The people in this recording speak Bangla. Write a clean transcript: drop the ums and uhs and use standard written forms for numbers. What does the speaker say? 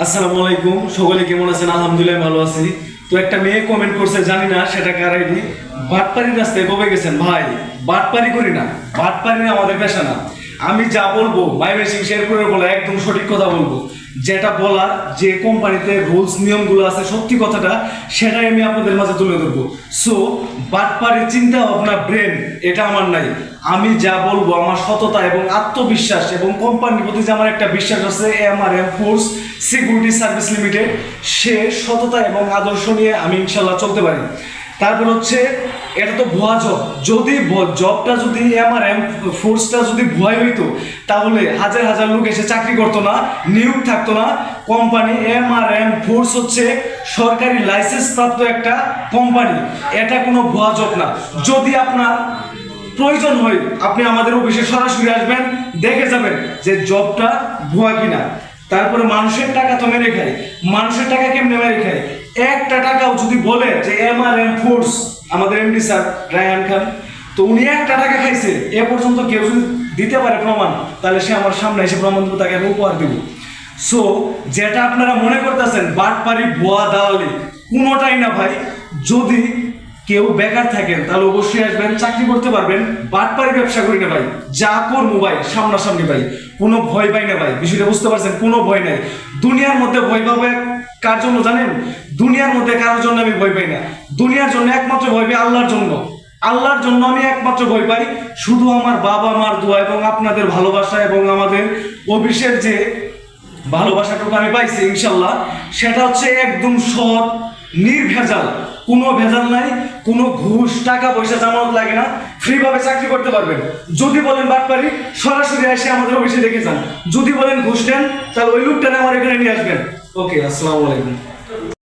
আসসালামু আলাইকুম, সকলে কেমন আছেন? আলহামদুলিল্লাহ ভালো আছি। তো একটা মেয়ে কমেন্ট করছে, জানি না সেটা কার আইডি। বাটপাড়ির রাস্তায় কবে গেছেন? ভাই বাটপাড়ি করি না, বাটপাড়ি আমাদের পেশা না। আমি যা বলবো মাইবে সিং শেরপুরের বলে একদম সঠিক কথা বলবো। যেটা বলার, যে কোম্পানিতে রুলস নিয়মগুলো আছে, সত্যি কথাটা সেটাই আমি আপনাদের মাঝে তুলে ধরবো। সো বাটপাড়ির চিন্তা ভাবনা, ব্রেন এটা আমার নাই। আমি যা বলবো আমার সততা এবং আত্মবিশ্বাস এবং কোম্পানির প্রতি যে আমার একটা বিশ্বাস আছে, MRM force security service limited, সে সততা এবং আদর্শ নিয়ে আমি ইনশাল্লাহ চলতে পারি। তারপর হচ্ছে এটা তো ভুয়া জব। যদি জবটা যদি এমআরএম ফোর্সটা যদি ভুয়াই হইতো, তাহলে হাজার হাজার লোক এসে চাকরি করতো না, নিয়োগ থাকতো না। কোম্পানি এমআরএম ফোর্স হচ্ছে সরকারি লাইসেন্স প্রাপ্ত একটা কোম্পানি, এটা কোনো ভুয়া জব না। যদি আপনার প্রয়োজন হয়, আপনি আমাদের অফিসে সরাসরি আসবেন, দেখে যাবেন যে জবটা ভুয়া কিনা। তারপরে মানুষের টাকা তো মেরে খায়। মানুষের টাকা কেমনে মেরে খায়? একটা টাকাও যদি বলে যে এমআরএম ফোর্স, আমাদের এমডি স্যার রায়হান খান, তো উনি একটা টাকা খাইছে এ পর্যন্ত কেউ যদি দিতে পারে প্রমাণ, তাহলে সে আমার সামনে এসে প্রমাণ দেবো, তাকে আমি উপহার দেবো। সো যেটা আপনারা মনে করতেছেন বাটপারি ভুয়া দালালি, কোনোটাই না ভাই। যদি কেউ বেকার থাকেন তাহলে অবশ্যই আসবেন, চাকরি করতে পারবেন। বাটপারি ব্যবসা করি না ভাই, যা করবো ভাই সামনাসামনি ভাই, কোনো ভয় পাই না ভাই। বিষয়টা বুঝতে পারছেন? কোনো ভয় নাই। দুনিয়ার মধ্যে ভয় পাবে কার জন্য জানেন? দুনিয়ার মধ্যে কারোর জন্য আমি ভয় পাই না। দুনিয়ার জন্য একমাত্র ভয় পাই আল্লাহর জন্য। আল্লাহর জন্য আমি একমাত্র ভয় পাই। শুধু আমার বাবা মার দোয়া এবং আপনাদের ভালোবাসা এবং আমাদের অফিসের যে ভালোবাসাটুকু আমি পাইছি ইনশাল্লাহ, সেটা হচ্ছে একদম সৎ, নির্ভেজাল, কোনো ভেজাল নাই, কোনো ঘুষ টাকা পয়সা জামানত লাগে না, ফ্রিভাবে চাকরি করতে পারবেন। যদি বলেন বাটপারি, সরাসরি এসে আমাদের অফিসে দেখে যান। যদি বলেন ঘুষ নেন, তাহলে ওই লোকটা আমার এখানে নিয়ে আসবেন। ওকে, আসসালামু আলাইকুম।